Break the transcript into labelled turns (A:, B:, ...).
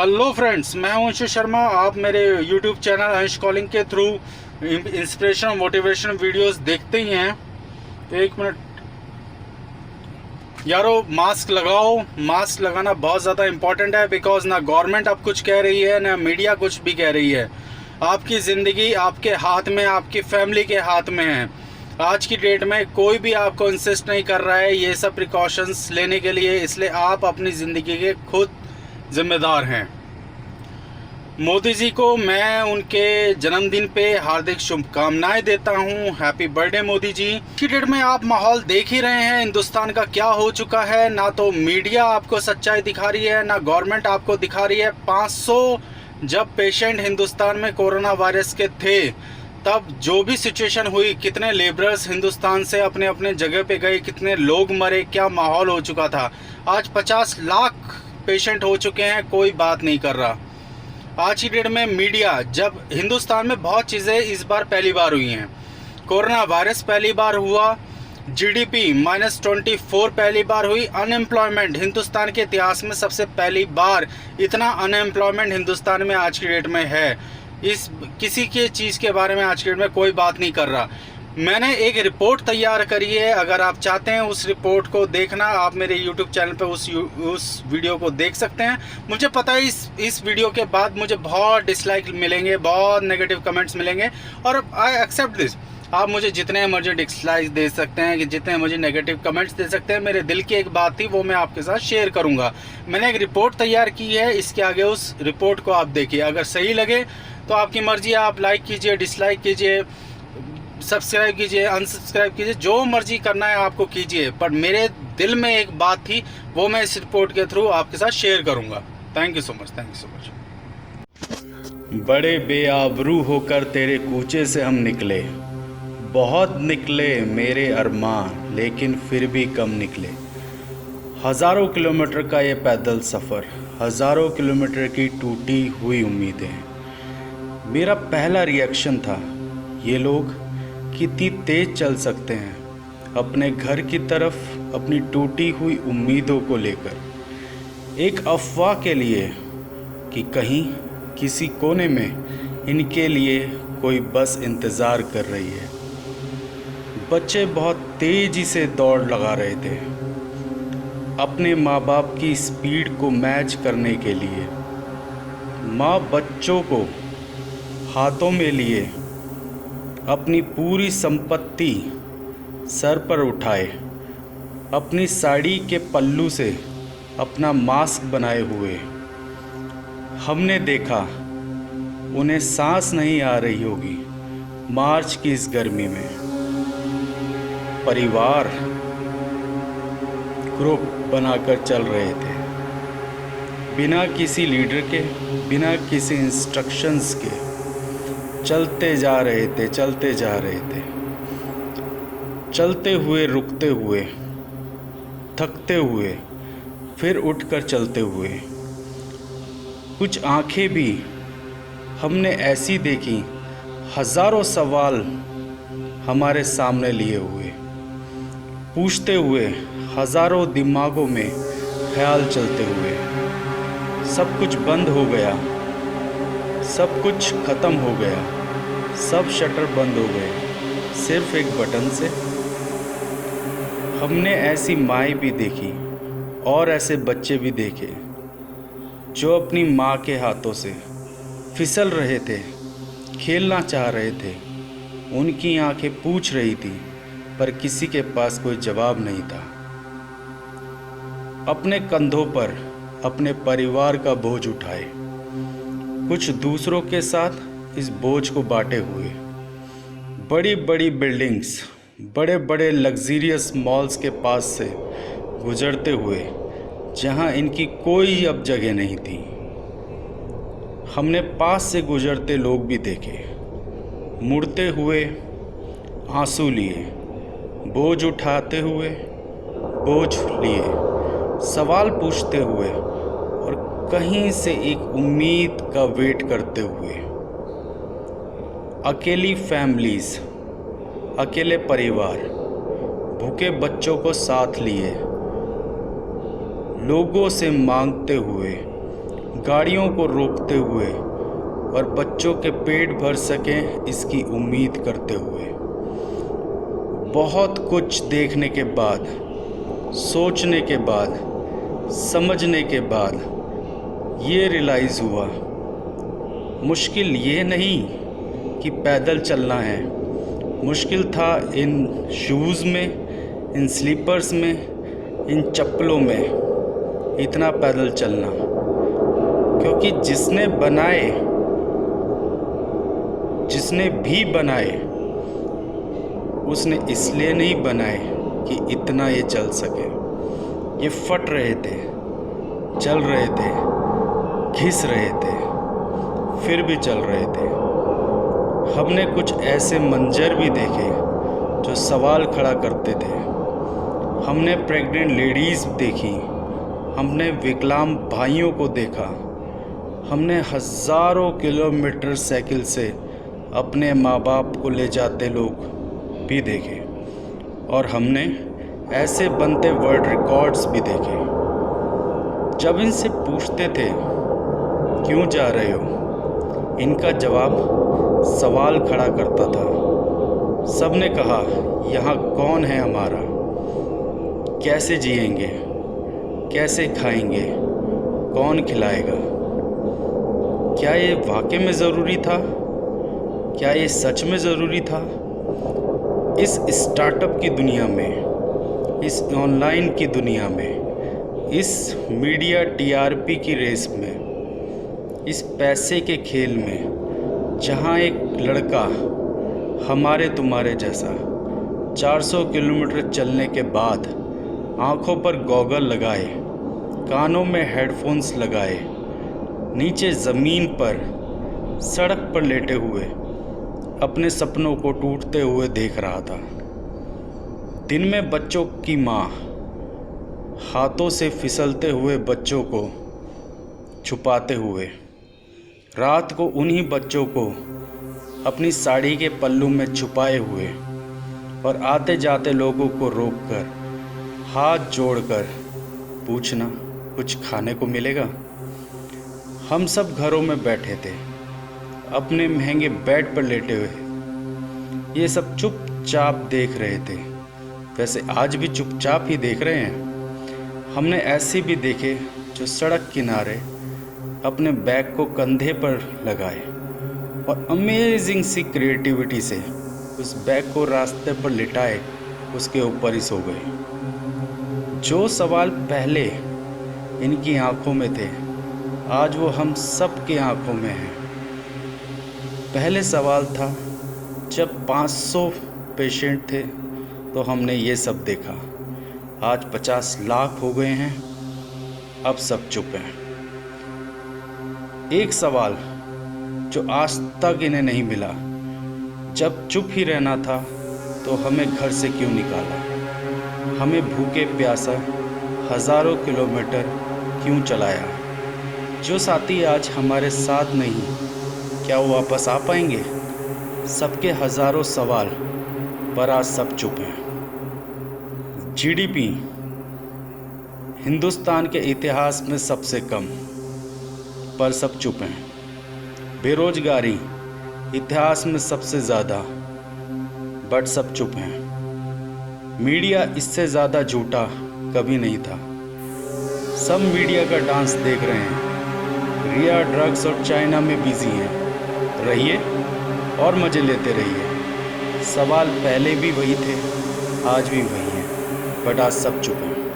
A: Hello friends, मैं हूं अंशु शर्मा। आप मेरे यूट्यूब चैनल अंश कॉलिंग के थ्रू इंस्पिरेशन मोटिवेशन वीडियोस देखते ही हैं। तो एक मिनट यारो, मास्क लगाओ। मास्क लगाना बहुत ज़्यादा इम्पॉर्टेंट है, बिकॉज ना गवर्नमेंट अब कुछ कह रही है ना मीडिया कुछ भी कह रही है। आपकी ज़िंदगी आपके हाथ में, आपकी फैमिली के हाथ में है। आज की डेट में कोई भी आपको इंसिस्ट नहीं कर रहा है ये सब प्रिकॉशंस लेने के लिए, इसलिए आप अपनी ज़िंदगी के खुद जिम्मेदार हैं। मोदी जी को मैं उनके जन्मदिन पे हार्दिक शुभकामनाएं देता हूं। Happy birthday Modi ji. की डेट में आप माहौल देख ही रहे हैं हिंदुस्तान का क्या हो चुका है। ना तो मीडिया आपको सच्चाई दिखा रही है, ना गवर्नमेंट आपको दिखा रही है। 500 जब पेशेंट हिंदुस्तान में कोरोना वायरस के थे, तब जो भी सिचुएशन हुई, कितने लेबरर्स हिंदुस्तान से अपने अपने जगह पे गए, कितने लोग मरे, क्या माहौल हो चुका था। आज 50 लाख पेशेंट हो चुके हैं, कोई बात नहीं कर रहा। आज की डेट में मीडिया, जब हिंदुस्तान में बहुत चीज़ें इस बार पहली बार हुई हैं। कोरोना वायरस पहली बार हुआ, जीडीपी -24 पहली बार हुई, अनएम्प्लॉयमेंट हिंदुस्तान के इतिहास में सबसे पहली बार इतना अनएम्प्लॉयमेंट हिंदुस्तान में आज की डेट में है। इस किसी के चीज़ के बारे में आज की डेट में कोई बात नहीं कर रहा। मैंने एक रिपोर्ट तैयार करी है, अगर आप चाहते हैं उस रिपोर्ट को देखना, आप मेरे YouTube चैनल पे उस वीडियो को देख सकते हैं। मुझे पता है इस वीडियो के बाद मुझे बहुत डिसलाइक मिलेंगे, बहुत नेगेटिव कमेंट्स मिलेंगे, और आई एक्सेप्ट दिस। आप मुझे जितने मुझे डिसलाइक दे सकते हैं, कि जितने मुझे नेगेटिव कमेंट्स दे सकते हैं। मेरे दिल की एक बात थी, वो मैं आपके साथ शेयर करूँगा। मैंने एक रिपोर्ट तैयार की है, इसके आगे उस रिपोर्ट को आप देखिए। अगर सही लगे तो आपकी मर्जी, आप लाइक कीजिए, डिसलाइक कीजिए, सब्सक्राइब कीजिए, अनसब्सक्राइब कीजिए, जो मर्जी करना है आपको कीजिए। पर मेरे दिल में एक बात थी, वो मैं इस रिपोर्ट के थ्रू आपके साथ शेयर करूंगा। Thank you so much, thank you so much. बड़े बेआबरू होकर तेरे कूचे से हम निकले, बहुत निकले मेरे अरमान, लेकिन फिर भी कम निकले। हज़ारों किलोमीटर का ये पैदल सफ़र, हज़ारों किलोमीटर की टूटी हुई उम्मीदें। मेरा पहला रिएक्शन था, ये लोग कितनी तेज चल सकते हैं अपने घर की तरफ, अपनी टूटी हुई उम्मीदों को लेकर। एक अफवाह के लिए कि कहीं किसी कोने में इनके लिए कोई बस इंतज़ार कर रही है। बच्चे बहुत तेज़ी से दौड़ लगा रहे थे अपने माँ बाप की स्पीड को मैच करने के लिए। माँ बच्चों को हाथों में लिए अपनी पूरी संपत्ति सर पर उठाए, अपनी साड़ी के पल्लू से अपना मास्क बनाए हुए। हमने देखा उन्हें सांस नहीं आ रही होगी मार्च की इस गर्मी में। परिवार ग्रुप बनाकर चल रहे थे, बिना किसी लीडर के, बिना किसी इंस्ट्रक्शंस के चलते जा रहे थे, चलते जा रहे थे। चलते हुए, रुकते हुए, थकते हुए, फिर उठकर चलते हुए। कुछ आंखें भी हमने ऐसी देखी, हज़ारों सवाल हमारे सामने लिए हुए, पूछते हुए, हज़ारों दिमागों में ख्याल चलते हुए। सब कुछ बंद हो गया, सब कुछ ख़त्म हो गया, सब शटर बंद हो गए सिर्फ एक बटन से। हमने ऐसी माएँ भी देखी और ऐसे बच्चे भी देखे जो अपनी माँ के हाथों से फिसल रहे थे, खेलना चाह रहे थे। उनकी आंखें पूछ रही थी, पर किसी के पास कोई जवाब नहीं था। अपने कंधों पर अपने परिवार का बोझ उठाए, कुछ दूसरों के साथ इस बोझ को बांटे हुए। बड़ी बड़ी बिल्डिंग्स, बड़े बड़े लग्जरियस मॉल्स के पास से गुजरते हुए, जहां इनकी कोई अब जगह नहीं थी। हमने पास से गुजरते लोग भी देखे, मुड़ते हुए, आंसू लिए, बोझ उठाते हुए, बोझ लिए, सवाल पूछते हुए, और कहीं से एक उम्मीद का वेट करते हुए। अकेली फैमिलीज़, अकेले परिवार, भूखे बच्चों को साथ लिए, लोगों से मांगते हुए, गाड़ियों को रोकते हुए और बच्चों के पेट भर सकें इसकी उम्मीद करते हुए। बहुत कुछ देखने के बाद, सोचने के बाद, समझने के बाद ये रियलाइज़ हुआ, मुश्किल ये नहीं कि पैदल चलना है, मुश्किल था इन शूज़ में, इन स्लीपर्स में, इन चप्पलों में इतना पैदल चलना। क्योंकि जिसने भी बनाए उसने इसलिए नहीं बनाए कि इतना ये चल सके। ये फट रहे थे, चल रहे थे, घिस रहे थे, फिर भी चल रहे थे। हमने कुछ ऐसे मंजर भी देखे जो सवाल खड़ा करते थे। हमने प्रेग्नेंट लेडीज़ देखी, हमने विकलांग भाइयों को देखा, हमने हज़ारों किलोमीटर साइकिल से अपने माँ बाप को ले जाते लोग भी देखे, और हमने ऐसे बनते वर्ल्ड रिकॉर्ड्स भी देखे। जब इनसे पूछते थे क्यों जा रहे हो, इनका जवाब सवाल खड़ा करता था। सबने कहा यहाँ कौन है हमारा, कैसे जिएंगे, कैसे खाएंगे, कौन खिलाएगा, क्या ये वाकई में ज़रूरी था, क्या ये सच में ज़रूरी था। इस स्टार्टअप की दुनिया में, इस ऑनलाइन की दुनिया में, इस मीडिया टीआरपी की रेस में, इस पैसे के खेल में, जहाँ एक लड़का हमारे तुम्हारे जैसा 400 किलोमीटर चलने के बाद आँखों पर गॉगल लगाए, कानों में हेडफोन्स लगाए, नीचे ज़मीन पर सड़क पर लेटे हुए अपने सपनों को टूटते हुए देख रहा था। दिन में बच्चों की माँ हाथों से फिसलते हुए बच्चों को छुपाते हुए, रात को उन्हीं बच्चों को अपनी साड़ी के पल्लू में छुपाए हुए, और आते जाते लोगों को रोककर हाथ जोड़कर पूछना कुछ खाने को मिलेगा। हम सब घरों में बैठे थे, अपने महंगे बेड पर लेटे हुए, ये सब चुपचाप देख रहे थे। वैसे आज भी चुपचाप ही देख रहे हैं। हमने ऐसे भी देखे जो सड़क किनारे अपने बैग को कंधे पर लगाए और अमेजिंग सी क्रिएटिविटी से उस बैग को रास्ते पर लिटाए उसके ऊपर ही सो गए। जो सवाल पहले इनकी आंखों में थे, आज वो हम सब की आंखों में हैं। पहले सवाल था जब 500 पेशेंट थे तो हमने ये सब देखा, आज 50 लाख हो गए हैं, अब सब चुप हैं। एक सवाल जो आज तक इन्हें नहीं मिला, जब चुप ही रहना था तो हमें घर से क्यों निकाला, हमें भूखे प्यासा हज़ारों किलोमीटर क्यों चलाया। जो साथी आज हमारे साथ नहीं, क्या वो वापस आ पाएंगे। सबके हज़ारों सवाल पर आज सब चुप हैं। जीडीपी हिंदुस्तान के इतिहास में सबसे कम, पर सब चुप हैं। बेरोजगारी इतिहास में सबसे ज़्यादा, बट सब चुप हैं। मीडिया इससे ज़्यादा झूठा कभी नहीं था। सब मीडिया का डांस देख रहे हैं, रिया ड्रग्स और चाइना में बिजी हैं। रहिए और मज़े लेते रहिए। सवाल पहले भी वही थे, आज भी वही हैं, बट आज सब चुप हैं।